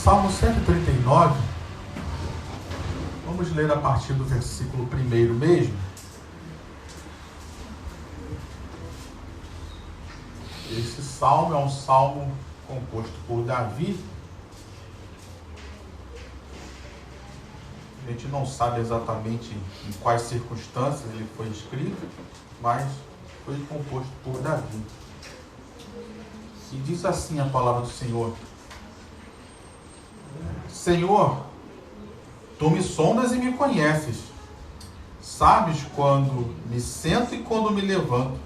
Salmo 139, vamos ler a partir do versículo 1 mesmo. Esse salmo é um salmo composto por Davi. A gente não sabe exatamente em quais circunstâncias ele foi escrito, mas foi composto por Davi. E diz assim a palavra do Senhor: Senhor, tu me sondas e me conheces. Sabes quando me sento e quando me levanto.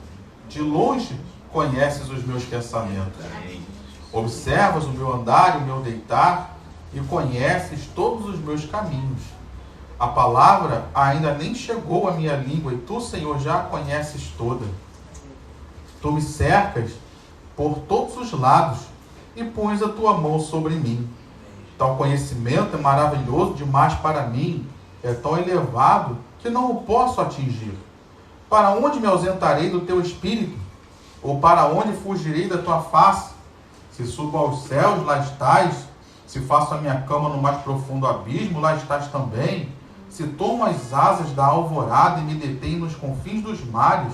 De longe conheces os meus pensamentos. Observas o meu andar e o meu deitar e conheces todos os meus caminhos. A palavra ainda nem chegou à minha língua e tu, Senhor, já a conheces toda. Tu me cercas por todos os lados e pões a tua mão sobre mim. Tal conhecimento é maravilhoso demais para mim, é tão elevado que não o posso atingir. Para onde me ausentarei do teu espírito? Ou para onde fugirei da tua face? Se subo aos céus, lá estás. Se faço a minha cama no mais profundo abismo, lá estás também. Se tomo as asas da alvorada e me detenho nos confins dos mares,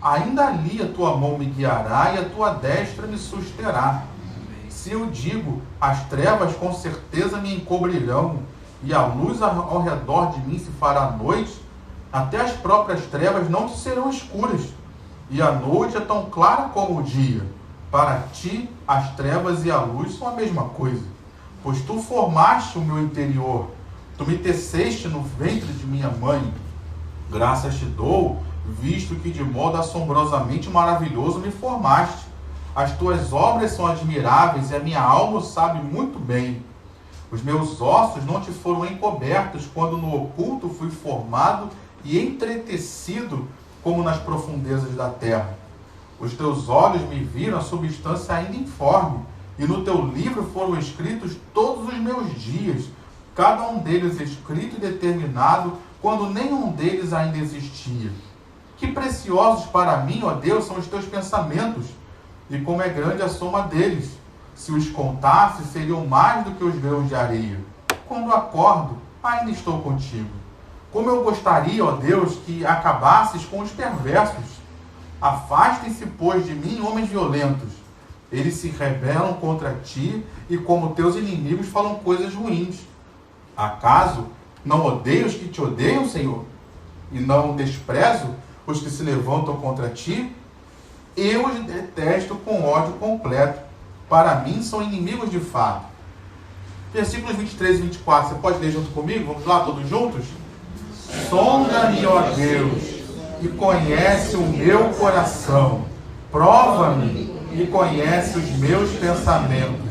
ainda ali a tua mão me guiará e a tua destra me susterá. Se eu digo, as trevas com certeza me encobrirão, e a luz ao redor de mim se fará noite, até as próprias trevas não te serão escuras, e a noite é tão clara como o dia. Para ti, as trevas e a luz são a mesma coisa, pois tu formaste o meu interior, tu me teceste no ventre de minha mãe. Graças te dou, visto que de modo assombrosamente maravilhoso me formaste. As tuas obras são admiráveis e a minha alma o sabe muito bem. Os meus ossos não te foram encobertos quando no oculto fui formado e entretecido como nas profundezas da terra. Os teus olhos me viram a substância ainda informe, e no teu livro foram escritos todos os meus dias, cada um deles escrito e determinado, quando nenhum deles ainda existia. Que preciosos para mim, ó Deus, são os teus pensamentos, e como é grande a soma deles. Se os contasse, seriam mais do que os grãos de areia. Quando acordo, ainda estou contigo. Como eu gostaria, ó Deus, que acabasses com os perversos. Afastem-se, pois, de mim homens violentos. Eles se rebelam contra ti e como teus inimigos falam coisas ruins. Acaso não odeio os que te odeiam, Senhor? E não desprezo os que se levantam contra ti? Eu os detesto com ódio completo. Para mim são inimigos de fato. Versículos 23 e 24. Você pode ler junto comigo? Vamos lá, todos juntos? Sonda-me, ó Deus, e conhece o meu coração. Prova-me e conhece os meus pensamentos.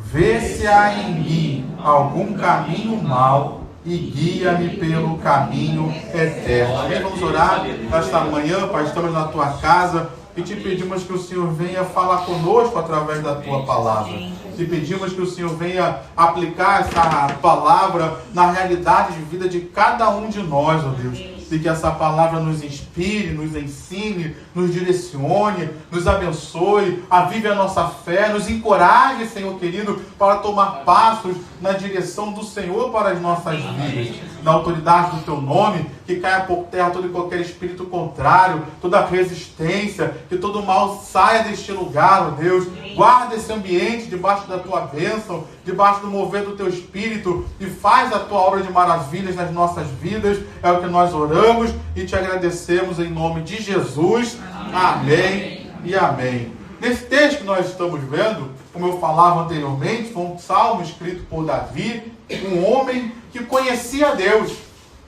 Vê se há em mim algum caminho mau e guia-me pelo caminho eterno. Amém? Vamos orar nesta manhã, Pai. Estamos na tua casa e te pedimos que o Senhor venha falar conosco através da tua palavra. Te pedimos que o Senhor venha aplicar essa palavra na realidade de vida de cada um de nós, ó Deus. E que essa palavra nos inspire, nos ensine, nos direcione, nos abençoe, avive a nossa fé, nos encoraje, Senhor querido, para tomar passos na direção do Senhor para as nossas vidas. Na autoridade do teu nome, que caia por terra todo e qualquer espírito contrário, toda resistência, que todo mal saia deste lugar, ó Deus. Guarda esse ambiente debaixo da tua bênção, debaixo do mover do teu espírito, e faz a tua obra de maravilhas nas nossas vidas. É o que nós oramos e te agradecemos em nome de Jesus. Amém e amém. Nesse texto que nós estamos vendo, como eu falava anteriormente, foi um salmo escrito por Davi, um homem que conhecia Deus,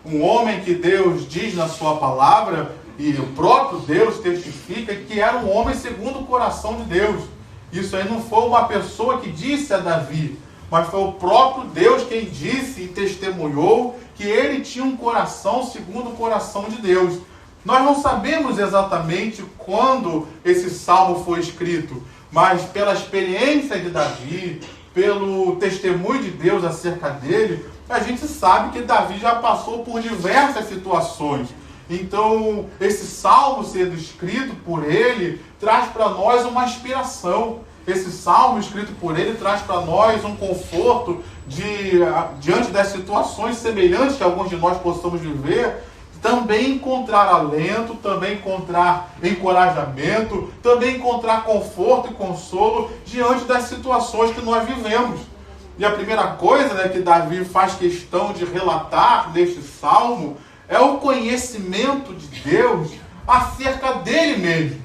um homem que Deus diz na sua palavra, e o próprio Deus testifica que era um homem segundo o coração de Deus. Isso aí não foi uma pessoa que disse a Davi, mas foi o próprio Deus quem disse e testemunhou que ele tinha um coração segundo o coração de Deus. Nós não sabemos exatamente quando esse salmo foi escrito, mas pela experiência de Davi, pelo testemunho de Deus acerca dele, a gente sabe que Davi já passou por diversas situações. Então, esse salmo sendo escrito por ele, traz para nós uma inspiração. esse salmo escrito por ele traz para nós um conforto diante das situações semelhantes que alguns de nós possamos viver, também encontrar alento, também encontrar encorajamento, também encontrar conforto e consolo diante das situações que nós vivemos. E a primeira coisa, né, que Davi faz questão de relatar neste salmo é o conhecimento de Deus acerca dele mesmo.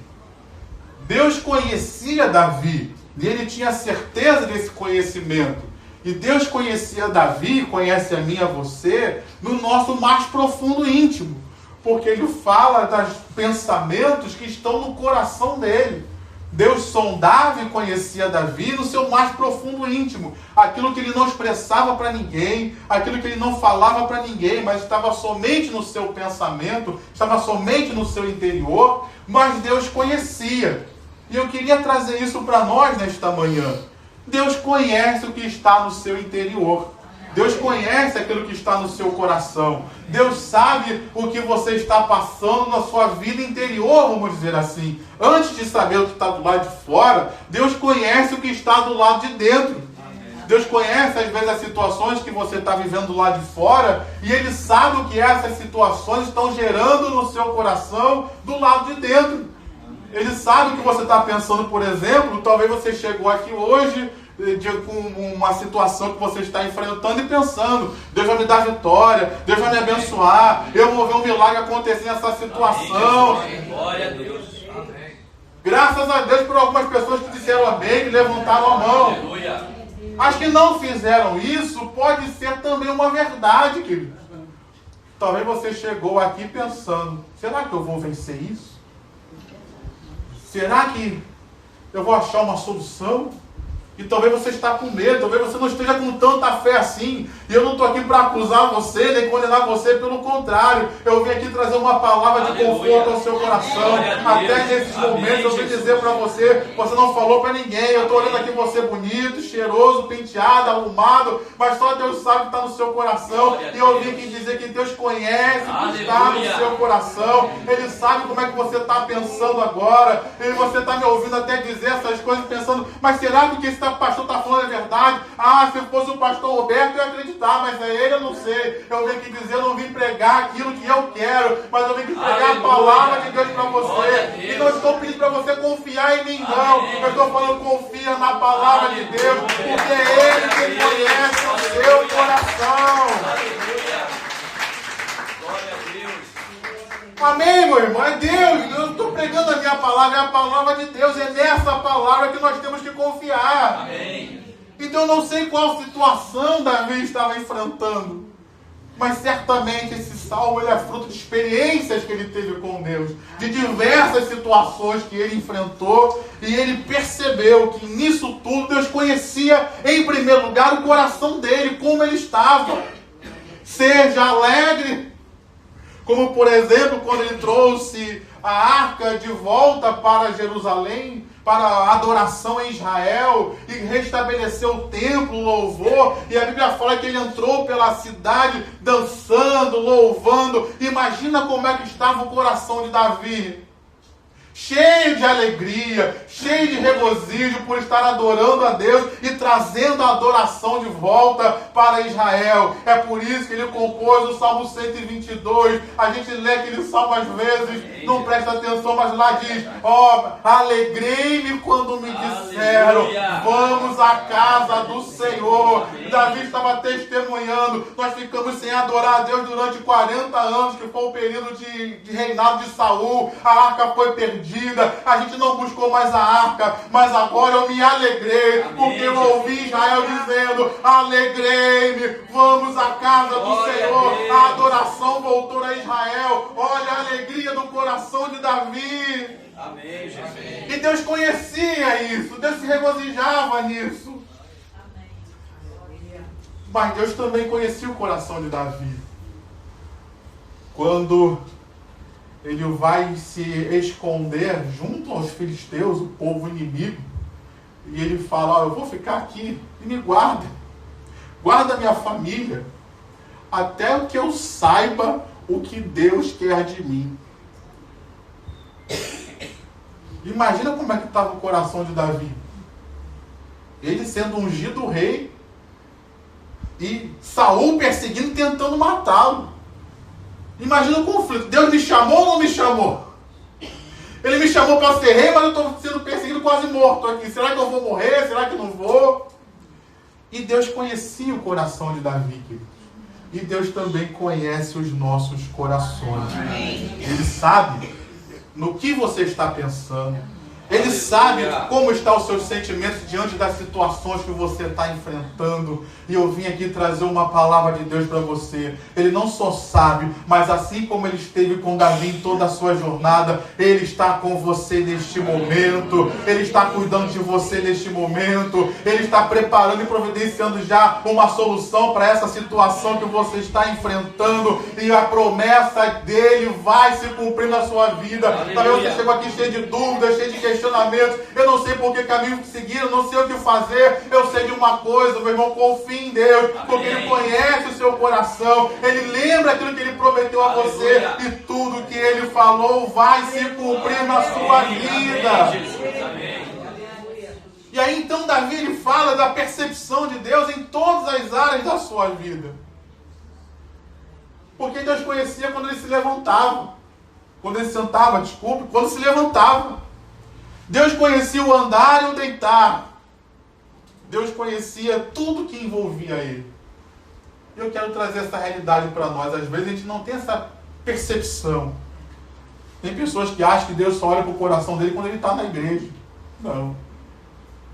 Deus conhecia Davi e ele tinha certeza desse conhecimento. E Deus conhecia Davi, conhece a mim e a você, no nosso mais profundo íntimo. Porque ele fala dos pensamentos que estão no coração dele. Deus sondava e conhecia Davi no seu mais profundo íntimo. Aquilo que ele não expressava para ninguém, aquilo que ele não falava para ninguém, mas estava somente no seu pensamento, estava somente no seu interior, mas Deus conhecia. E eu queria trazer isso para nós nesta manhã. Deus conhece o que está no seu interior. Deus conhece aquilo que está no seu coração. Deus sabe o que você está passando na sua vida interior, vamos dizer assim. Antes de saber o que está do lado de fora, Deus conhece o que está do lado de dentro. Deus conhece, às vezes, as situações que você está vivendo do lado de fora, e Ele sabe o que essas situações estão gerando no seu coração do lado de dentro. Ele sabe o que você está pensando, por exemplo. Talvez você chegou aqui hoje com uma situação que você está enfrentando e pensando: Deus vai me dar vitória, Deus vai me abençoar, eu vou ver um milagre acontecer nessa situação. Glória a Deus. Amém. Graças a Deus por algumas pessoas que disseram amém, que levantaram a mão. Aleluia. As que não fizeram isso, pode ser também uma verdade, querido. Talvez você chegou aqui pensando: será que eu vou vencer isso? Será que eu vou achar uma solução? E talvez você está com medo, talvez você não esteja com tanta fé assim. E eu não estou aqui para acusar você, nem condenar você, pelo contrário. Eu vim aqui trazer uma palavra de conforto ao seu coração. Até nesses momentos eu vim dizer para você: você não falou para ninguém. Eu estou olhando aqui você bonito, cheiroso, penteado, arrumado, mas só Deus sabe o que está no seu coração. E eu vim aqui dizer que Deus conhece o que está no seu coração. Ele sabe como é que você está pensando agora. E você está me ouvindo até dizer essas coisas, pensando: mas será que o que esse pastor está falando é verdade? Ah, se fosse o pastor Roberto eu ia acreditar, mas é ele, eu não sei. Eu vim aqui dizer, eu não vim pregar aquilo que eu quero, mas eu vim aqui pregar a palavra de Deus para você. E não estou pedindo para você confiar em mim, não. Eu estou falando: confia na palavra de Deus, porque é Ele que conhece o seu coração. Glória a Deus. Amém, meu irmão? É Deus. Eu estou pregando a minha palavra, é a palavra de Deus. É nessa palavra que nós temos que confiar. Amém. Então eu não sei qual situação Davi estava enfrentando, mas certamente esse salmo ele é fruto de experiências que ele teve com Deus, de diversas situações que ele enfrentou, e ele percebeu que nisso tudo Deus conhecia em primeiro lugar o coração dele, como ele estava. Seja alegre, como por exemplo quando ele trouxe a arca de volta para Jerusalém, para a adoração em Israel, e restabeleceu o templo, o louvor, e a Bíblia fala que ele entrou pela cidade dançando, louvando. Imagina como é que estava o coração de Davi, cheio de alegria, cheio de regozijo por estar adorando a Deus e trazendo a adoração de volta para Israel. É por isso que ele compôs o Salmo 122. A gente lê aquele salmo às vezes, não presta atenção, mas lá diz: alegrei-me quando me disseram, vamos à casa do Senhor. Davi estava testemunhando: nós ficamos sem adorar a Deus durante 40 anos, que foi o período de reinado de Saul. A arca foi perdida, a gente não buscou mais a arca, mas agora eu me alegrei, porque eu ouvi Israel dizendo: alegrei-me, vamos à casa do Senhor. A adoração voltou a Israel. Olha a alegria do coração de Davi. Amém, Jesus. E Deus conhecia isso, Deus se regozijava nisso. Mas Deus também conhecia o coração de Davi. Quando ele vai se esconder junto aos filisteus, o povo inimigo, e ele fala: eu vou ficar aqui e me guarda a minha família, até que eu saiba o que Deus quer de mim. Imagina como é que estava o coração de Davi. Ele sendo ungido rei e Saul perseguindo, tentando matá-lo. Imagina o conflito. Deus me chamou ou não me chamou? Ele me chamou para ser rei, mas eu estou sendo perseguido, quase morto aqui. Será que eu vou morrer? Será que não vou? E Deus conhecia o coração de Davi, queridos. E Deus também conhece os nossos corações. Ele sabe no que você está pensando. Ele sabe como estão os seus sentimentos diante das situações que você está enfrentando. E eu vim aqui trazer uma palavra de Deus para você. Ele não só sabe, mas assim como ele esteve com Davi em toda a sua jornada, ele está com você neste momento. Ele está cuidando de você neste momento. Ele está preparando e providenciando já uma solução para essa situação que você está enfrentando. E a promessa dele vai se cumprir na sua vida. Talvez você chegou aqui cheio de dúvidas, cheio de questionamentos. Eu não sei por que caminho seguir, eu não sei o que fazer. Eu sei de uma coisa, meu irmão, confie em Deus, porque Ele conhece o seu coração. Ele lembra aquilo que Ele prometeu a você, e tudo que Ele falou vai se cumprir na sua vida. E aí então Davi, ele fala da percepção de Deus em todas as áreas da sua vida. Porque Deus conhecia quando ele se levantava, quando ele sentava, quando se levantava. Deus conhecia o andar e o deitar. Deus conhecia tudo que envolvia ele. E eu quero trazer essa realidade para nós. Às vezes a gente não tem essa percepção. Tem pessoas que acham que Deus só olha para o coração dele quando ele está na igreja. Não.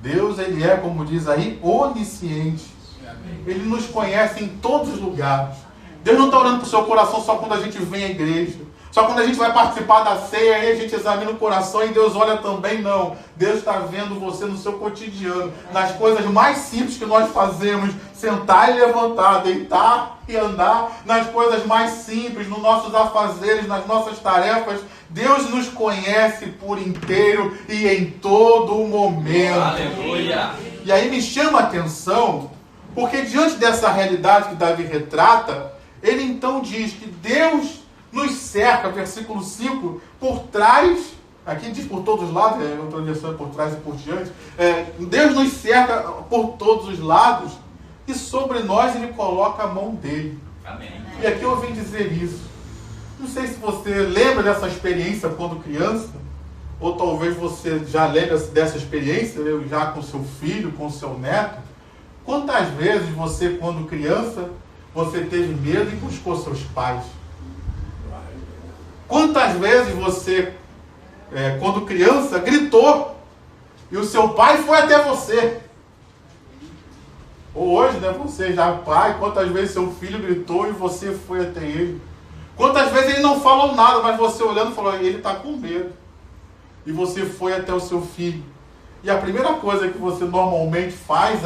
Deus, ele é, como diz aí, onisciente. Ele nos conhece em todos os lugares. Deus não está olhando para o seu coração só quando a gente vem à igreja. Só quando a gente vai participar da ceia, aí a gente examina o coração e Deus olha também, não. Deus está vendo você no seu cotidiano, nas coisas mais simples que nós fazemos, sentar e levantar, deitar e andar, nas coisas mais simples, nos nossos afazeres, nas nossas tarefas. Deus nos conhece por inteiro e em todo momento. Aleluia! E aí me chama a atenção, porque diante dessa realidade que Davi retrata, ele então diz que Deus nos cerca, versículo 5, por trás, aqui diz por todos os lados, outra versão é por trás e por diante, Deus nos cerca por todos os lados, e sobre nós ele coloca a mão dele. Amém. E aqui eu vim dizer isso. Não sei se você lembra dessa experiência quando criança, ou talvez você já lembre dessa experiência, já com seu filho, com seu neto. Quantas vezes você, quando criança, você teve medo e buscou seus pais? Quantas vezes você, quando criança, gritou e o seu pai foi até você? Ou hoje, né, você já é pai, quantas vezes seu filho gritou e você foi até ele? Quantas vezes ele não falou nada, mas você olhando falou, ele está com medo. E você foi até o seu filho. E a primeira coisa que você normalmente faz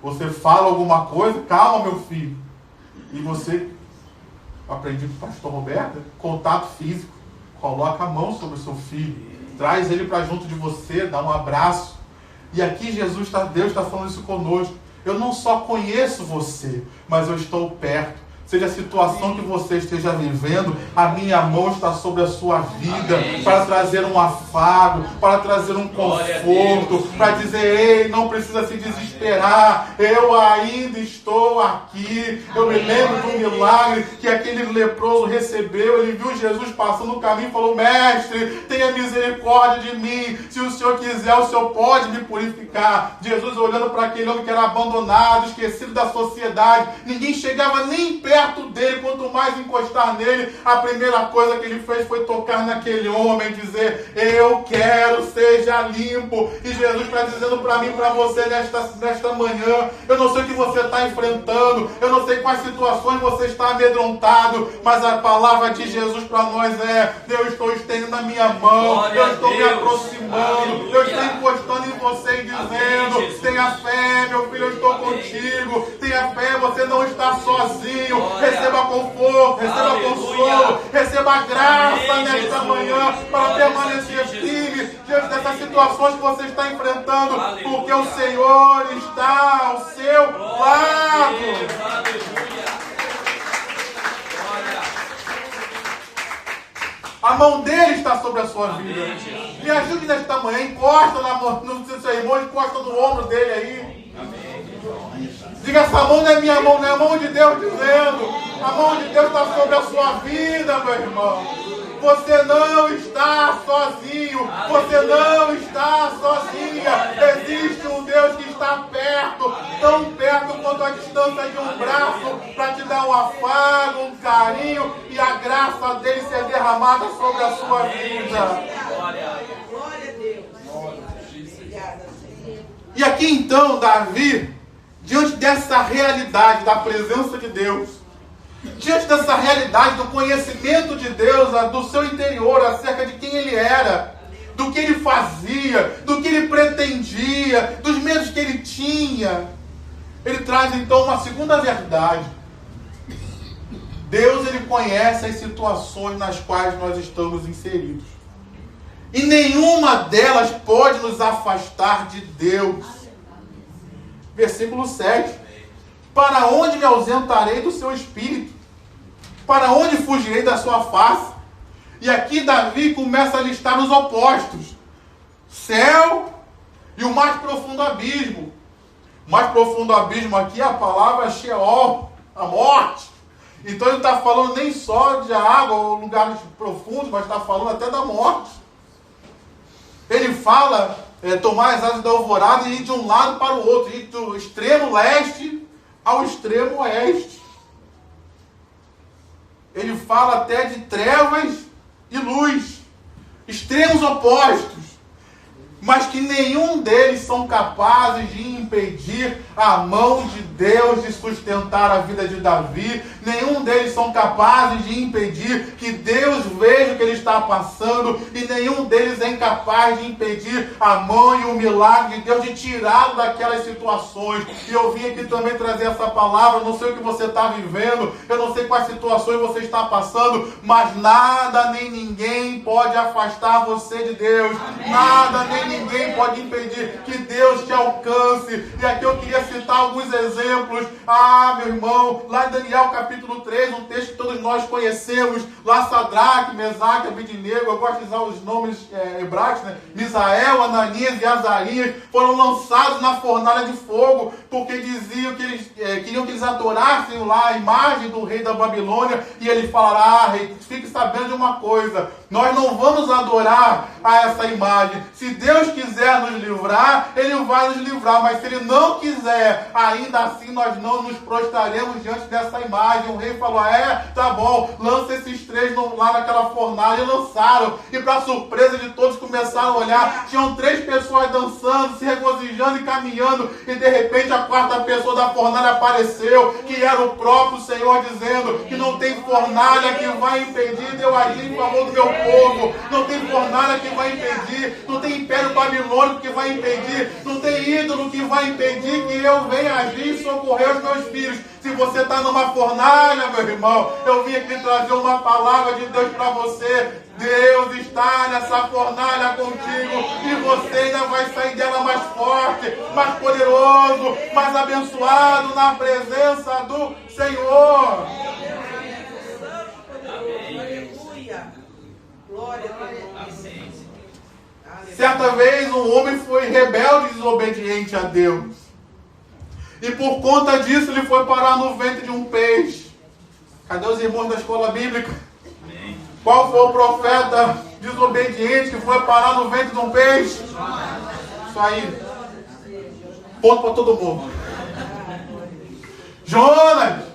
você fala alguma coisa, calma meu filho. E você... aprendi com o pastor Roberto, contato físico, coloca a mão sobre o seu filho, traz ele para junto de você, dá um abraço. E aqui Deus está falando isso conosco. Eu não só conheço você, mas eu estou perto. Seja a situação que você esteja vivendo, a minha mão está sobre a sua vida. Amém. Para trazer um afago, para trazer um conforto, para dizer, ei, não precisa se desesperar, eu ainda estou aqui. Eu me lembro do milagre que aquele leproso recebeu. Ele viu Jesus passando no caminho e falou, mestre, tenha misericórdia de mim, se o Senhor quiser, o Senhor pode me purificar. Jesus olhando para aquele homem que era abandonado, esquecido da sociedade, ninguém chegava nem perto dele, quanto mais encostar nele, a primeira coisa que ele fez foi tocar naquele homem, dizer, eu quero, seja limpo. E Jesus está dizendo para mim, para você nesta manhã, eu não sei o que você está enfrentando, eu não sei quais situações você está amedrontado, mas a palavra de Jesus para nós eu estou estendendo a minha mão, glória, eu estou me aproximando, aleluia, eu estou encostando em você e dizendo, amém, tenha fé, meu filho, eu estou contigo, tenha fé, você não está sozinho. Receba conforto, receba consolo, receba graça nesta manhã para permanecer firme diante dessas situações que você está enfrentando, porque o Senhor está ao seu lado. A mão dele está sobre a sua vida. Me ajude nesta manhã, encosta no seu irmão, encosta no ombro dele aí. Diga, essa mão não é minha mão, não é a mão de Deus dizendo. A mão de Deus está sobre a sua vida, meu irmão. Você não está sozinho. Você não está sozinha. Existe um Deus que está perto, tão perto quanto a distância de um braço, para te dar um afago, um carinho e a graça dele ser derramada sobre a sua vida. Glória a Deus. E aqui então, Davi, diante dessa realidade da presença de Deus, diante dessa realidade do conhecimento de Deus, do seu interior, acerca de quem ele era, do que ele fazia, do que ele pretendia, dos medos que ele tinha, ele traz então uma segunda verdade. Deus, ele conhece as situações nas quais nós estamos inseridos. E nenhuma delas pode nos afastar de Deus. Versículo 7. Para onde me ausentarei do seu espírito? Para onde fugirei da sua face? E aqui Davi começa a listar os opostos. Céu e o mais profundo abismo. O mais profundo abismo aqui é a palavra Sheol, a morte. Então ele está falando nem só de água ou lugares profundos, mas está falando até da morte. Ele fala tomar as asas da alvorada e ir de um lado para o outro, ir do extremo leste ao extremo oeste. Ele fala até de trevas e luz, extremos opostos, mas que nenhum deles são capazes de impedir a mão de Deus de sustentar a vida de Davi. Nenhum deles são capazes de impedir que Deus veja o que ele está passando, e nenhum deles é incapaz de impedir a mão e o milagre de Deus de tirá-lo daquelas situações. E eu vim aqui também trazer essa palavra. Eu não sei o que você está vivendo, eu não sei quais situações você está passando, mas nada nem ninguém pode afastar você de Deus. Nada nem ninguém pode impedir que Deus te alcance. E aqui eu queria citar alguns exemplos. Meu irmão, lá em Daniel capítulo 3, um texto que todos nós conhecemos, lá Sadraque, Mesaque, Abednego, eu gosto de usar os nomes hebraicos, né? Misael, Ananias e Azarias, foram lançados na fornalha de fogo, porque diziam que eles queriam que eles adorassem lá a imagem do rei da Babilônia, e ele falará: rei, fique sabendo de uma coisa, nós não vamos adorar a essa imagem. Se Deus quiser nos livrar, ele vai nos livrar, mas se ele não quiser, ainda assim nós não nos prostraremos diante dessa imagem. O rei falou: tá bom, lança esses três lá naquela fornalha. E lançaram, e para surpresa de todos, começaram a olhar, tinham 3 pessoas dançando, se regozijando e caminhando, e de repente a 4ª pessoa da fornalha apareceu, que era o próprio Senhor, dizendo que não tem fornalha que vai impedir de eu agir em favor do meu povo, não tem fornalha que vai impedir, não tem império babilônico que vai impedir, não tem ídolo que vai impedir que eu venha agir e socorrer os meus filhos. Se você está numa fornalha, meu irmão, eu vim aqui trazer uma palavra de Deus para você. Deus está nessa fornalha contigo, e você ainda vai sair dela mais forte, mais poderoso, mais abençoado na presença do Senhor. Aleluia. Glória a Deus. Certa vez um homem foi rebelde e desobediente a Deus, e por conta disso ele foi parar no ventre de um peixe. Cadê os irmãos da escola bíblica? Qual foi o profeta desobediente que foi parar no ventre de um peixe? Isso aí. Ponto para todo mundo. Jonas.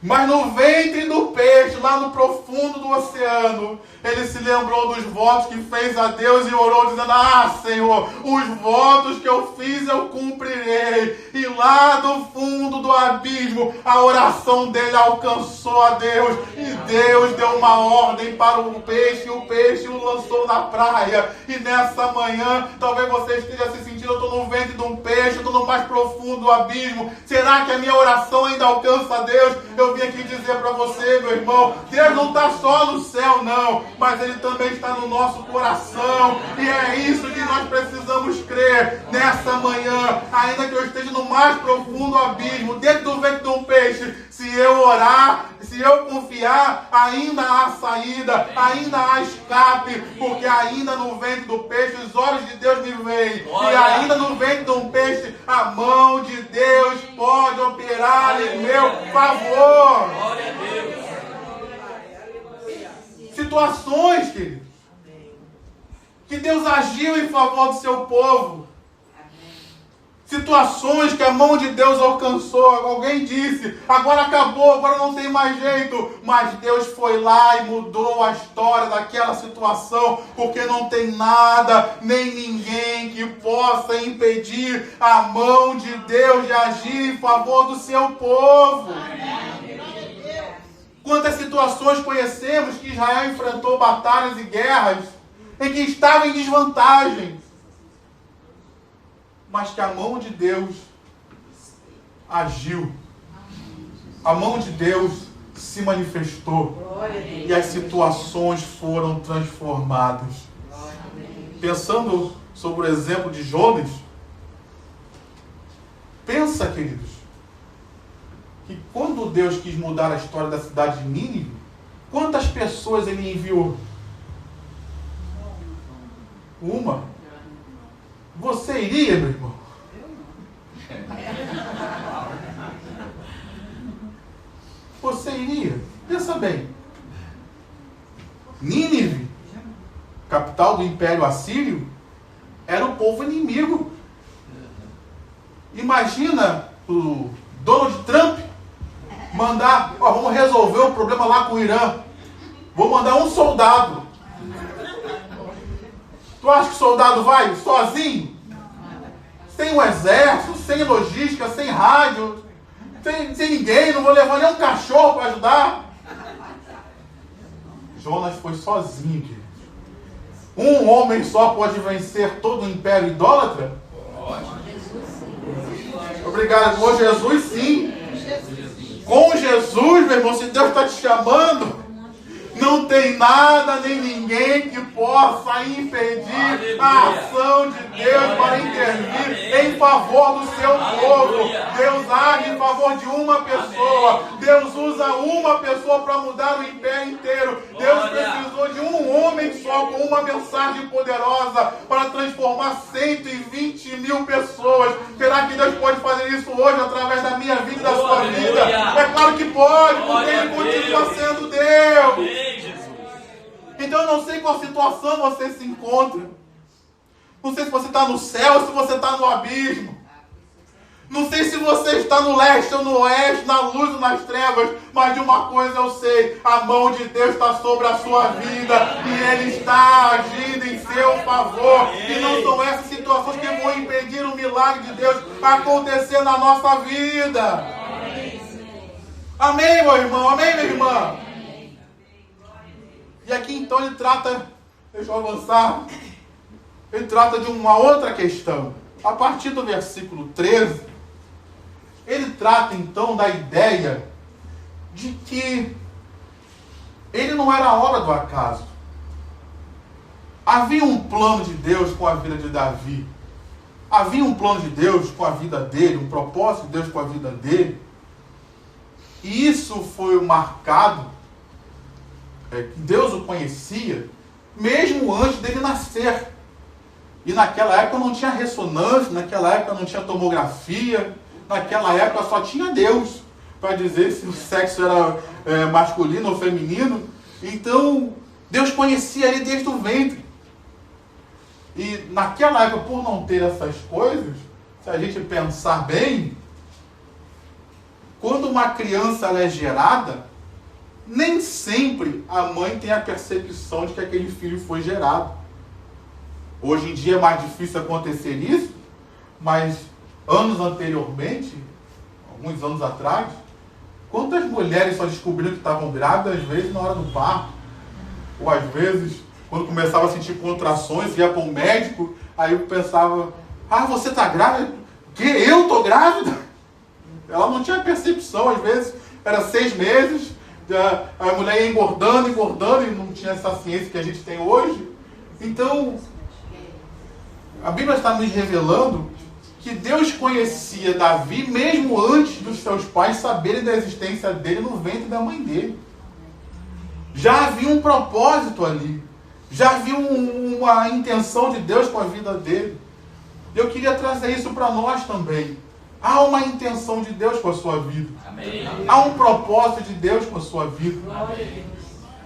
Mas no ventre do peixe, lá no profundo do oceano, ele se lembrou dos votos que fez a Deus e orou dizendo: Senhor, os votos que eu fiz eu cumprirei. E lá do fundo do abismo, a oração dele alcançou a Deus, e Deus deu uma ordem para o peixe, e o peixe o lançou na praia. E nessa manhã, talvez você esteja se sentindo: eu estou no ventre de um peixe, eu estou no mais profundo do abismo. Será que a minha oração ainda alcança a Deus? Eu vim aqui dizer para você, meu irmão, Deus não está só no céu, não, mas Ele também está no nosso coração, e é isso que nós precisamos crer nessa manhã. Ainda que eu esteja no mais profundo abismo, dentro do ventre de um peixe, se eu orar, Se eu confiar, ainda há saída, ainda há escape, porque ainda no ventre do peixe os olhos de Deus me veem. E ainda no ventre de um peixe, a mão de Deus pode operar em meu favor. Glória a Deus. Situações, queridos, que Deus agiu em favor do seu povo. Situações que a mão de Deus alcançou. Alguém disse, agora acabou, agora não tem mais jeito. Mas Deus foi lá e mudou a história daquela situação, porque não tem nada, nem ninguém que possa impedir a mão de Deus de agir em favor do seu povo. Quantas situações conhecemos que Israel enfrentou batalhas e guerras em que estava em desvantagem, mas que a mão de Deus agiu. A mão de Deus se manifestou e as situações foram transformadas. Pensando sobre o exemplo de Jonas, pensa, queridos, que quando Deus quis mudar a história da cidade de Nínive, quantas pessoas ele enviou? Uma. Você iria, meu irmão? Você iria? Pensa bem. Nínive, capital do Império Assírio, era o povo inimigo. Imagina o Donald Trump mandar, vamos resolver o problema lá com o Irã. Vou mandar um soldado. Tu acha que o soldado vai sozinho? Sem um exército, sem logística, sem rádio, sem ninguém, não vou levar nem um cachorro para ajudar. Jonas foi sozinho, querido. Um homem só pode vencer todo o império idólatra? Obrigado. Com Jesus, sim. Com Jesus, meu irmão, se Deus está te chamando, não tem nada nem ninguém que possa impedir a ação de Deus para intervir em favor do seu povo. Deus age em favor de uma pessoa. Deus usa uma pessoa para mudar o império inteiro. Deus precisou de um homem só com uma mensagem poderosa para transformar 120 mil pessoas. Será que Deus pode fazer isso hoje através da minha vida e da sua vida? É claro que pode, porque Ele continua sendo Deus. Então eu não sei qual situação você se encontra. Não sei se você está no céu ou se você está no abismo. Não sei se você está no leste ou no oeste, na luz ou nas trevas. Mas de uma coisa eu sei. A mão de Deus está sobre a sua vida. E Ele está agindo em seu favor. E não são essas situações que vão impedir o milagre de Deus acontecer na nossa vida. Amém, meu irmão? Amém, minha irmã? E aqui então ele trata, deixa eu avançar, ele trata de uma outra questão. A partir do versículo 13, ele trata então da ideia de que ele não era obra do acaso. Havia um plano de Deus com a vida de Davi. Havia um plano de Deus com a vida dele, um propósito de Deus com a vida dele. E isso foi marcado, Deus o conhecia, mesmo antes dele nascer. E naquela época não tinha ressonância, naquela época não tinha tomografia, naquela época só tinha Deus para dizer se o sexo era masculino ou feminino. Então, Deus conhecia ele desde o ventre. E naquela época, por não ter essas coisas, se a gente pensar bem, quando uma criança ela é gerada, nem sempre a mãe tem a percepção de que aquele filho foi gerado. Hoje em dia é mais difícil acontecer isso, mas anos anteriormente, alguns anos atrás, quantas mulheres só descobriram que estavam grávidas, às vezes na hora do parto, ou às vezes quando começava a sentir contrações, ia para um médico, aí eu pensava, você está grávida? Que? Eu estou grávida? Ela não tinha percepção, às vezes era 6 meses, a mulher ia engordando, e não tinha essa ciência que a gente tem hoje. Então, a Bíblia está nos revelando que Deus conhecia Davi mesmo antes dos seus pais saberem da existência dele no ventre da mãe dele. Já havia um propósito ali. Já havia uma intenção de Deus com a vida dele. Eu queria trazer isso para nós também. Há uma intenção de Deus com a sua vida. Amém. Há um propósito de Deus com a sua vida.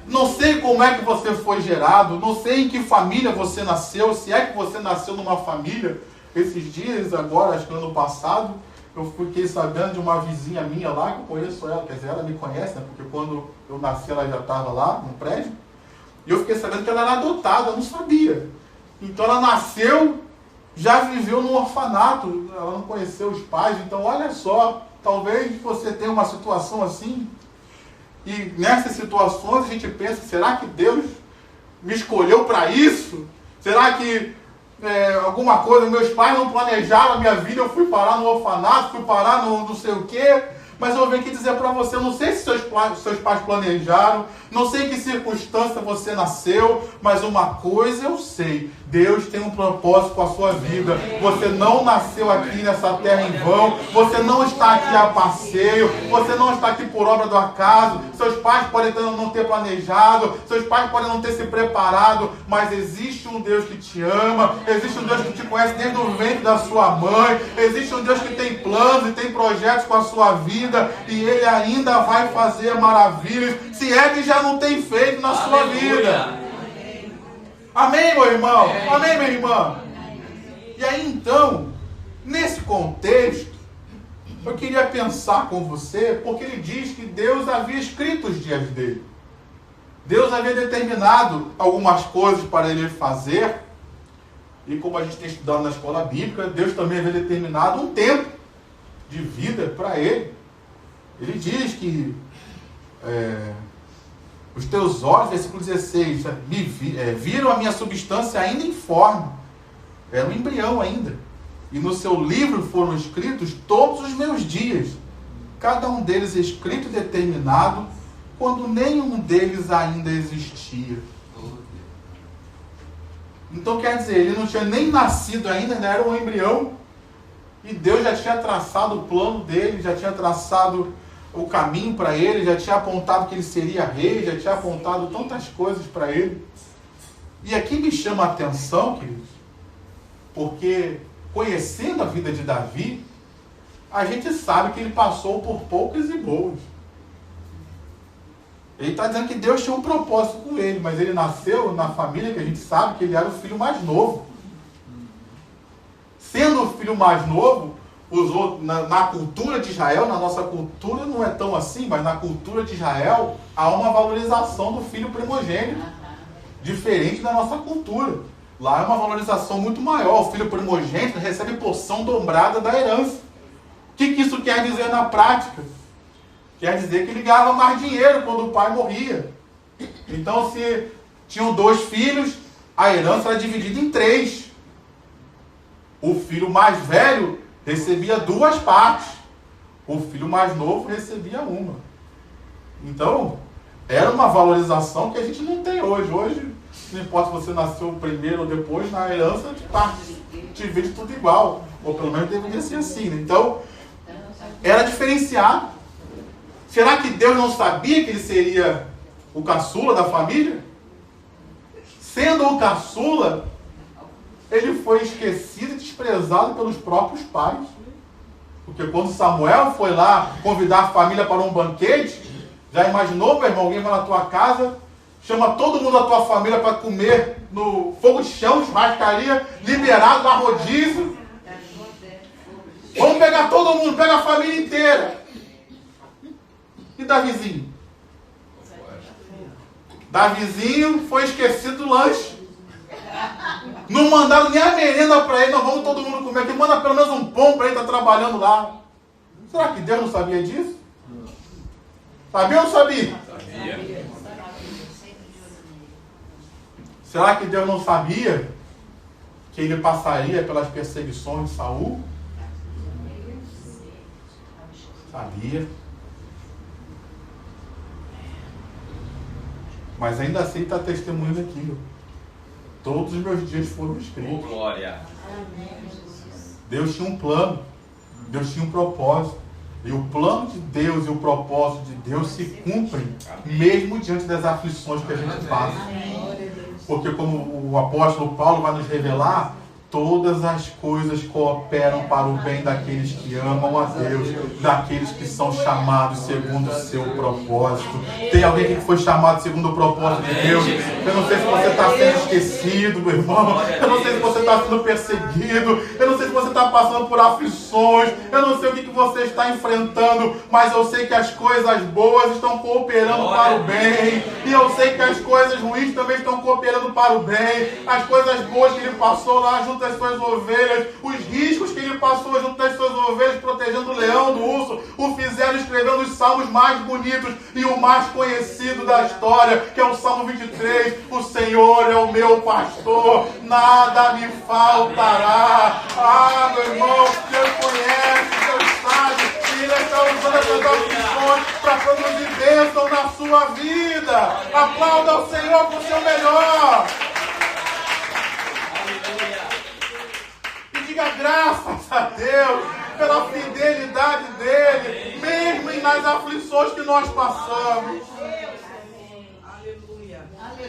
Não sei como é que você foi gerado, não sei em que família você nasceu, se é que você nasceu numa família. Esses dias, agora, acho que no ano passado, eu fiquei sabendo de uma vizinha minha lá, que eu conheço ela, quer dizer, ela me conhece, né? Porque quando eu nasci ela já estava lá no prédio. E eu fiquei sabendo que ela era adotada, eu não sabia. Então ela nasceu, já viveu num orfanato, ela não conheceu os pais. Então olha só, talvez você tenha uma situação assim. E nessas situações a gente pensa, será que Deus me escolheu para isso? Será que alguma coisa, meus pais não planejaram a minha vida, eu fui parar no orfanato, fui parar no não sei o quê? Mas eu venho aqui dizer para você, não sei se seus pais planejaram, não sei em que circunstância você nasceu, mas uma coisa eu sei, Deus tem um propósito com a sua vida. Você não nasceu aqui nessa terra em vão, você não está aqui a passeio, você não está aqui por obra do acaso, seus pais podem não ter planejado, seus pais podem não ter se preparado, mas existe um Deus que te ama, existe um Deus que te conhece desde o ventre da sua mãe, existe um Deus que tem planos e tem projetos com a sua vida, e Ele ainda vai fazer maravilhas, se é que já não tem feito na sua vida. Amém, meu irmão? Amém, minha irmã? E aí, então, nesse contexto, eu queria pensar com você, porque ele diz que Deus havia escrito os dias dele. Deus havia determinado algumas coisas para ele fazer, e como a gente tem estudado na escola bíblica, Deus também havia determinado um tempo de vida para ele. Ele diz que os teus olhos, versículo 16, viram a minha substância ainda informe. Era um embrião ainda. E no seu livro foram escritos todos os meus dias, cada um deles escrito e determinado, quando nenhum deles ainda existia. Então quer dizer, ele não tinha nem nascido ainda, né? Era um embrião. E Deus já tinha traçado o plano dele, já tinha traçado o caminho para ele, já tinha apontado que ele seria rei, já tinha apontado tantas coisas para ele. E aqui me chama a atenção, queridos, porque conhecendo a vida de Davi, a gente sabe que ele passou por poucas e boas. Ele está dizendo que Deus tinha um propósito com ele, mas ele nasceu na família que a gente sabe que ele era o filho mais novo. Sendo o filho mais novo, na cultura de Israel, na nossa cultura não é tão assim, mas na cultura de Israel há uma valorização do filho primogênito, diferente da nossa cultura. Lá é uma valorização muito maior. O filho primogênito recebe porção dobrada da herança. O que isso quer dizer na prática? Quer dizer que ele ganhava mais dinheiro quando o pai morria. Então, se tinham 2 filhos, a herança era dividida em 3. O filho mais velho recebia 2 partes. O filho mais novo recebia 1. Então, era uma valorização que a gente não tem hoje. Hoje, não importa se você nasceu primeiro ou depois, na herança te divide tudo igual. Ou pelo menos deveria ser assim, né? Então, era diferenciado. Será que Deus não sabia que ele seria o caçula da família? Sendo o caçula, ele foi esquecido e desprezado pelos próprios pais. Porque quando Samuel foi lá convidar a família para um banquete, já imaginou, meu irmão, alguém vai na tua casa, chama todo mundo da tua família para comer no fogo de chão, churrascaria, liberado na rodízio. Vamos pegar todo mundo, pega a família inteira. E Davizinho? Davizinho foi esquecido do lanche. Não mandaram nem a merenda para ele, não vamos todo mundo comer aqui, manda pelo menos um pão para ele estar trabalhando lá. Será que Deus não sabia disso? Sabia ou não sabia? Sabia. Será que Deus não sabia que ele passaria pelas perseguições de Saul? Sabia. Mas ainda assim está testemunhando aqui. Todos os meus dias foram escritos. Oh, glória. Deus tinha um plano, Deus tinha um propósito. E o plano de Deus e o propósito de Deus se cumprem, mesmo diante das aflições que a gente passa. Porque como o apóstolo Paulo vai nos revelar, todas as coisas cooperam para o bem daqueles que amam a Deus, daqueles que são chamados segundo o seu propósito. Tem alguém que foi chamado segundo o propósito de Deus? Eu não sei se você está sendo esquecido, meu irmão. Eu não sei se você está sendo perseguido. Eu não sei se você está passando por aflições. Eu não sei o que você está enfrentando, mas eu sei que as coisas boas estão cooperando para o bem. E eu sei que as coisas ruins também estão cooperando para o bem. As coisas boas que ele passou lá junto às suas ovelhas, os riscos que ele passou junto às suas ovelhas, protegendo o leão do urso, o fizeram escrever um dos salmos mais bonitos e o mais conhecido da história, que é o Salmo 23. O Senhor é o meu pastor, nada me faltará. Ah, meu irmão, Deus conhece, Deus sabe, e Ele está usando essas aflições para produzir bênção na sua vida. Aplauda o Senhor por seu melhor. Diga graças a Deus pela fidelidade dele, mesmo nas aflições que nós passamos.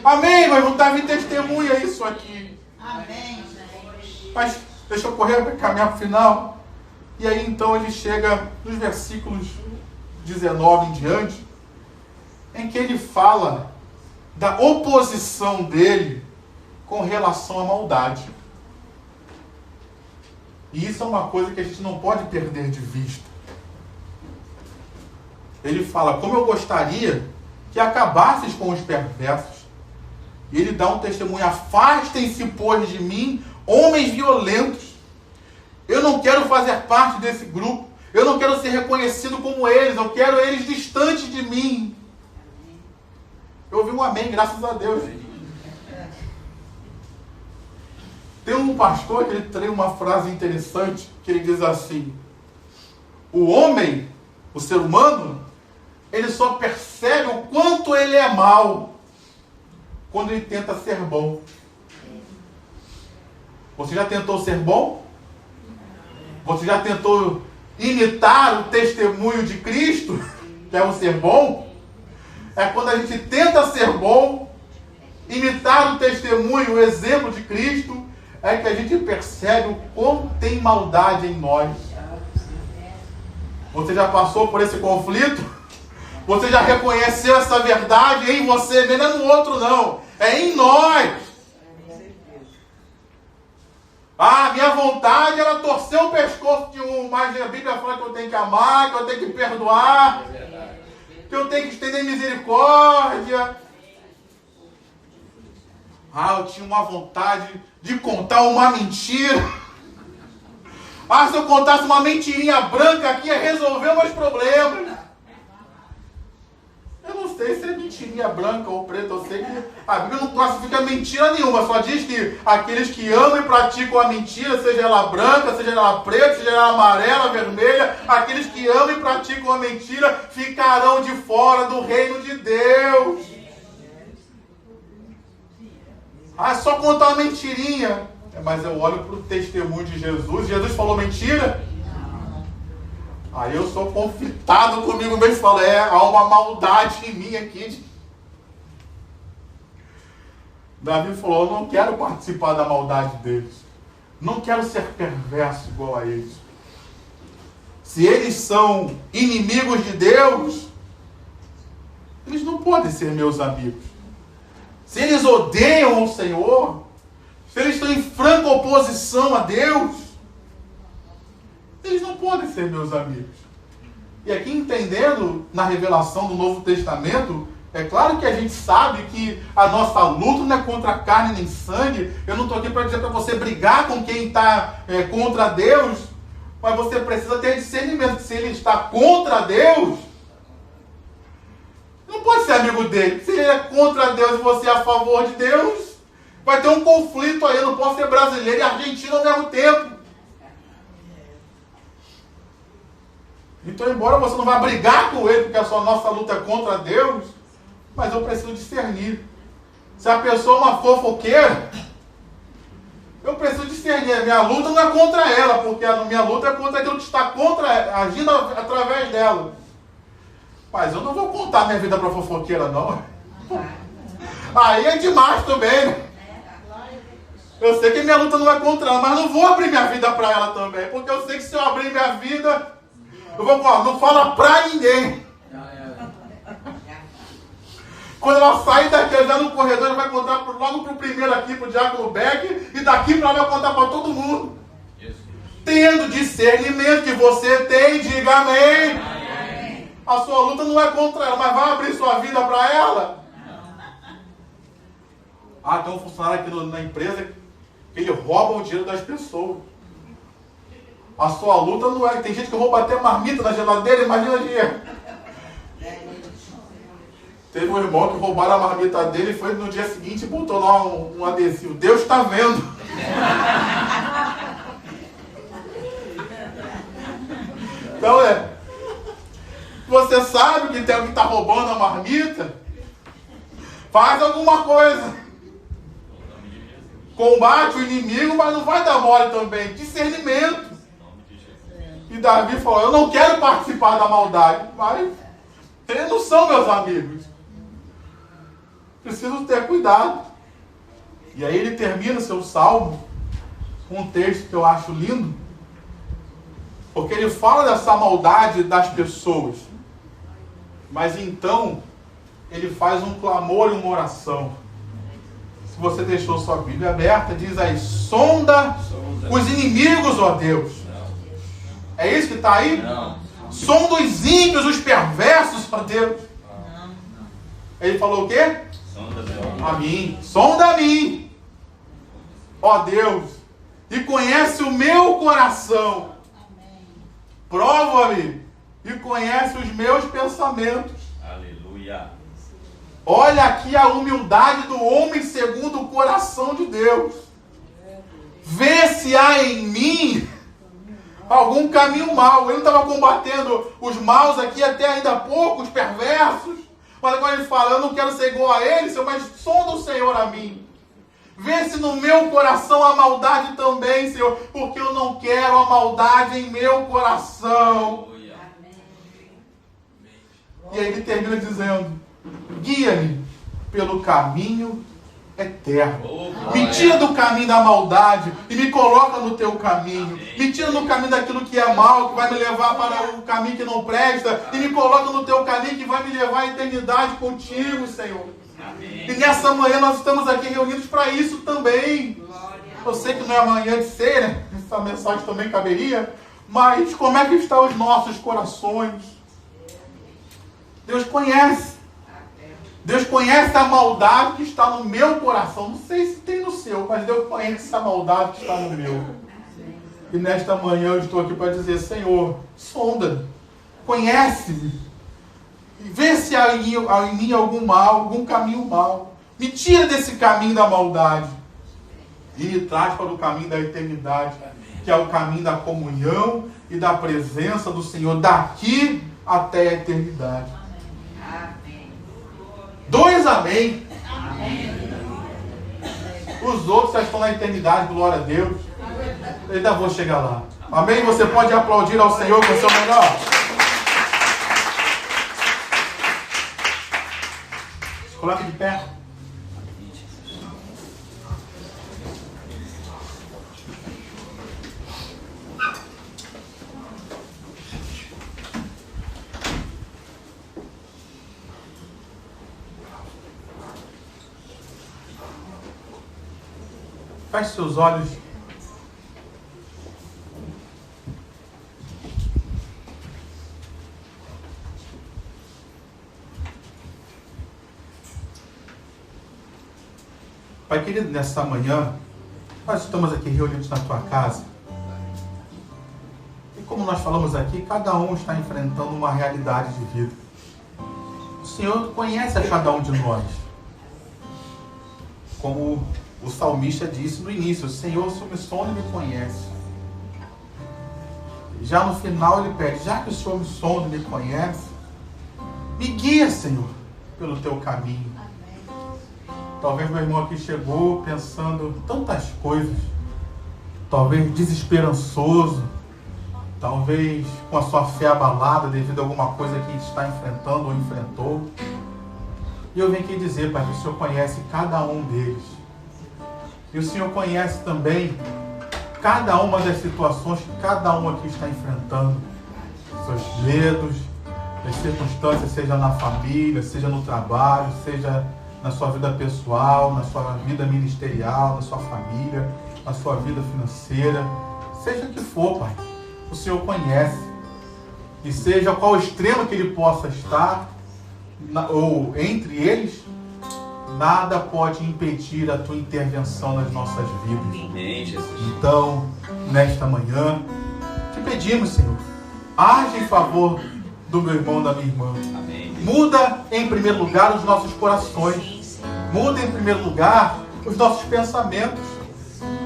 Amém, meu irmão? Davi testemunha isso aqui. Amém. Mas deixa eu correr para caminhar para o final. E aí então ele chega nos versículos 19 em diante, em que ele fala da oposição dele com relação à maldade. E isso é uma coisa que a gente não pode perder de vista. Ele fala, como eu gostaria que acabasses com os perversos. E ele dá um testemunho, afastem-se, pois, de mim, homens violentos. Eu não quero fazer parte desse grupo. Eu não quero ser reconhecido como eles. Eu quero eles distantes de mim. Eu ouvi um amém, graças a Deus. Tem um pastor que ele tem uma frase interessante, que ele diz assim: o homem, o ser humano, ele só percebe o quanto ele é mau quando ele tenta ser bom. Você já tentou ser bom? Você já tentou imitar o testemunho de Cristo, que é o ser bom? É quando a gente tenta ser bom, imitar o testemunho, o exemplo de Cristo, é que a gente percebe o quanto tem maldade em nós. Você já passou por esse conflito? Você já reconheceu essa verdade em você? Não é no outro, não. É em nós. Ah, minha vontade era torcer o pescoço de um, mas a Bíblia fala que eu tenho que amar, que eu tenho que perdoar, que eu tenho que estender misericórdia. Ah, eu tinha uma vontade de contar uma mentira. Ah, se eu contasse uma mentirinha branca aqui, ia resolver meus problemas. Eu não sei se é mentirinha branca ou preta. Eu sei que a Bíblia não classifica mentira nenhuma. Só diz que aqueles que amam e praticam a mentira, seja ela branca, seja ela preta, seja ela amarela, vermelha, aqueles que amam e praticam a mentira ficarão de fora do reino de Deus. Ah, é só contar uma mentirinha. Mas eu olho para o testemunho de Jesus. Jesus falou mentira? Aí eu sou conflitado comigo mesmo e falo, há uma maldade em mim aqui. Davi falou, eu não quero participar da maldade deles. Não quero ser perverso igual a eles. Se eles são inimigos de Deus, eles não podem ser meus amigos. Se eles odeiam o Senhor, se eles estão em franca oposição a Deus, eles não podem ser meus amigos. E aqui, entendendo na revelação do Novo Testamento, é claro que a gente sabe que a nossa luta não é contra carne nem sangue. Eu não estou aqui para dizer para você brigar com quem está contra Deus, mas você precisa ter discernimento. Se ele está contra Deus, não pode ser amigo dele. Se ele é contra Deus e você é a favor de Deus, vai ter um conflito aí. Eu não posso ser brasileiro e argentino ao mesmo tempo. Então, embora você não vá brigar com ele, porque a nossa luta é contra Deus, mas eu preciso discernir. Se a pessoa é uma fofoqueira, eu preciso discernir minha luta não é contra ela, porque a minha luta é contra aquilo que está agindo através dela. Mas eu não vou contar minha vida para fofoqueira, não. Aí é demais também, né? Eu sei que minha luta não é contra ela, mas não vou abrir minha vida para ela também, porque eu sei que se eu abrir minha vida, eu vou falar, não fala para ninguém. Quando ela sair daqui, já no corredor, ela vai contar logo pro primeiro aqui, pro Diácono Beck, e daqui para lá vai contar para todo mundo. Tendo discernimento que você tem, diga amém. A sua luta não é contra ela, mas vai abrir sua vida para ela? Ah, tem um funcionário aqui na empresa que ele rouba o dinheiro das pessoas. A sua luta não é. Tem gente que rouba até marmita na geladeira, imagina dinheiro. Teve um irmão que roubaram a marmita dele e foi no dia seguinte e botou lá um adesivo. Deus está vendo. Então você sabe que tem alguém que está roubando a marmita? Faz alguma coisa. Combate o inimigo, mas não vai dar mole também. Discernimento. E Davi falou, eu não quero participar da maldade, mas eles não são meus amigos. Preciso ter cuidado. E aí ele termina seu salmo com um texto que eu acho lindo, porque ele fala dessa maldade das pessoas, mas então ele faz um clamor e uma oração. Se você deixou sua Bíblia aberta, diz aí, sonda os inimigos, ó Deus. É isso que está aí? Não. Sonda os ímpios, os perversos, ó Deus. Ele falou o quê? A mim. Sonda a mim, ó Deus, e conhece o meu coração. Prova-me e conhece os meus pensamentos. Aleluia. Olha aqui a humildade do homem segundo o coração de Deus. Vê se há em mim algum caminho mau. Ele não estava combatendo os maus aqui até ainda há pouco, os perversos. Mas agora ele fala, eu não quero ser igual a ele, Senhor, mas sonda o Senhor a mim. Vê se no meu coração há maldade também, Senhor, porque eu não quero a maldade em meu coração. E aí ele termina dizendo, guia-me pelo caminho eterno. Me tira do caminho da maldade e me coloca no teu caminho. Me tira do caminho daquilo que é mal, que vai me levar para o caminho que não presta, e me coloca no teu caminho que vai me levar à eternidade contigo, Senhor. E nessa manhã nós estamos aqui reunidos para isso também. Eu sei que não é amanhã de ceia, né? Essa mensagem também caberia, mas como é que estão os nossos corações? Deus conhece. Deus conhece a maldade que está no meu coração. Não sei se tem no seu, mas Deus conhece a maldade que está no meu. E nesta manhã eu estou aqui para dizer, Senhor, sonda, conhece-me. E vê se há em mim algum mal, algum caminho mau. Me tira desse caminho da maldade. E me traz para o caminho da eternidade, que é o caminho da comunhão e da presença do Senhor, daqui até a eternidade. Amém. 2 amém. Amém. Os outros já estão na eternidade, glória a Deus. Eu ainda vou chegar lá. Amém? Você pode aplaudir ao Senhor com o seu melhor. Se coloque de pé. Feche seus olhos. Pai querido, nessa manhã, nós estamos aqui reunidos na tua casa. E como nós falamos aqui, cada um está enfrentando uma realidade de vida. O Senhor conhece a cada um de nós. Como o salmista disse no início, Senhor, o Senhor me sonda e me conhece. Já no final ele pede, já que o Senhor me sonda e me conhece, me guia, Senhor, pelo teu caminho. Talvez meu irmão aqui chegou pensando tantas coisas, talvez desesperançoso, talvez com a sua fé abalada devido a alguma coisa que está enfrentando ou enfrentou. E eu venho aqui dizer, Pai, que o Senhor conhece cada um deles. E o Senhor conhece também cada uma das situações que cada um aqui está enfrentando. Seus medos, as circunstâncias, seja na família, seja no trabalho, seja na sua vida pessoal, na sua vida ministerial, na sua família, na sua vida financeira, seja o que for, Pai, o Senhor conhece. E seja qual extremo que ele possa estar, ou entre eles, nada pode impedir a tua intervenção nas nossas vidas. Amém, Jesus. Então, nesta manhã, te pedimos, Senhor, age em favor do meu irmão, da minha irmã. Amém. Muda em primeiro lugar os nossos corações. Muda em primeiro lugar os nossos pensamentos.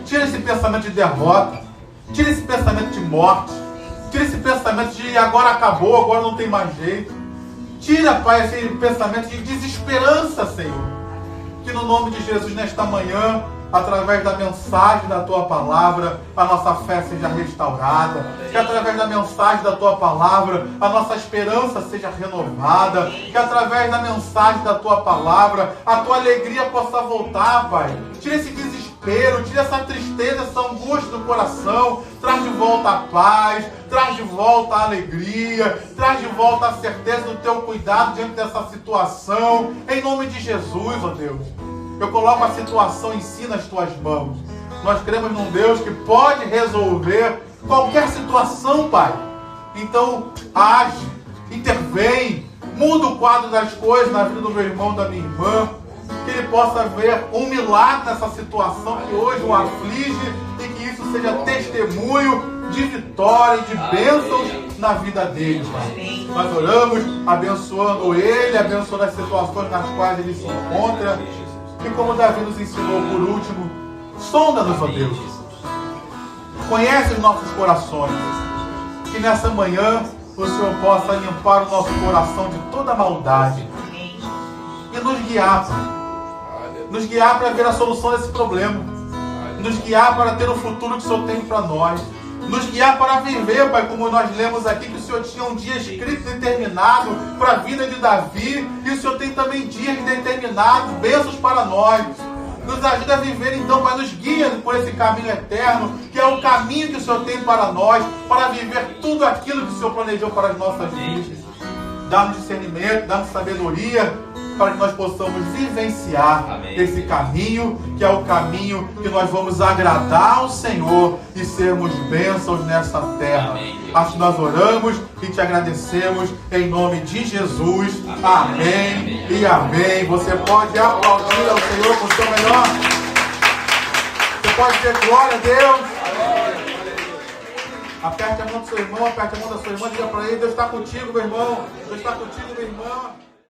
Tira esse pensamento de derrota. Tira esse pensamento de morte. Tira esse pensamento de agora acabou, agora não tem mais jeito. Tira, Pai, esse pensamento de desesperança, Senhor. Que no nome de Jesus, nesta manhã, através da mensagem da Tua Palavra, a nossa fé seja restaurada. Que através da mensagem da Tua Palavra, a nossa esperança seja renovada. Que através da mensagem da Tua Palavra, a Tua alegria possa voltar, Pai. Tira esse desespero, tira essa tristeza, essa angústia do coração. Traz de volta a paz, traz de volta a alegria, traz de volta a certeza do Teu cuidado diante dessa situação. Em nome de Jesus, ó Deus. Eu coloco a situação em si nas Tuas mãos. Nós cremos num Deus que pode resolver qualquer situação, Pai. Então, age, intervém, muda o quadro das coisas na vida do meu irmão, da minha irmã. Que ele possa ver um milagre nessa situação que hoje o aflige e que isso seja testemunho de vitória e de bênçãos na vida dele, Pai. Nós oramos abençoando ele, abençoando as situações nas quais ele se encontra. E como Davi nos ensinou por último, sonda-nos, ó Deus. Conhece os nossos corações. Que nessa manhã o Senhor possa limpar o nosso coração de toda maldade. E nos guiar, Pai. Nos guiar para ver a solução desse problema. Nos guiar para ter o futuro que o Senhor tem para nós. Nos guiar para viver, Pai, como nós lemos aqui, que o Senhor tinha um dia escrito, determinado para a vida de Davi. E o Senhor tem também dias determinados, bênçãos para nós. Nos ajuda a viver, então, Pai, nos guia por esse caminho eterno, que é o caminho que o Senhor tem para nós, para viver tudo aquilo que o Senhor planejou para as nossas vidas. Dá-nos discernimento, dá-nos sabedoria, para que nós possamos vivenciar esse caminho, que é o caminho que nós vamos agradar ao Senhor e sermos bênçãos nessa terra. Assim nós oramos e te agradecemos em nome de Jesus. Amém e amém. Você pode aplaudir ao Senhor com o seu melhor. Você pode dizer glória a Deus. Aperte a mão do seu irmão, aperte a mão da sua irmã, diga para ele: Deus está contigo, meu irmão. Deus está contigo, minha irmã.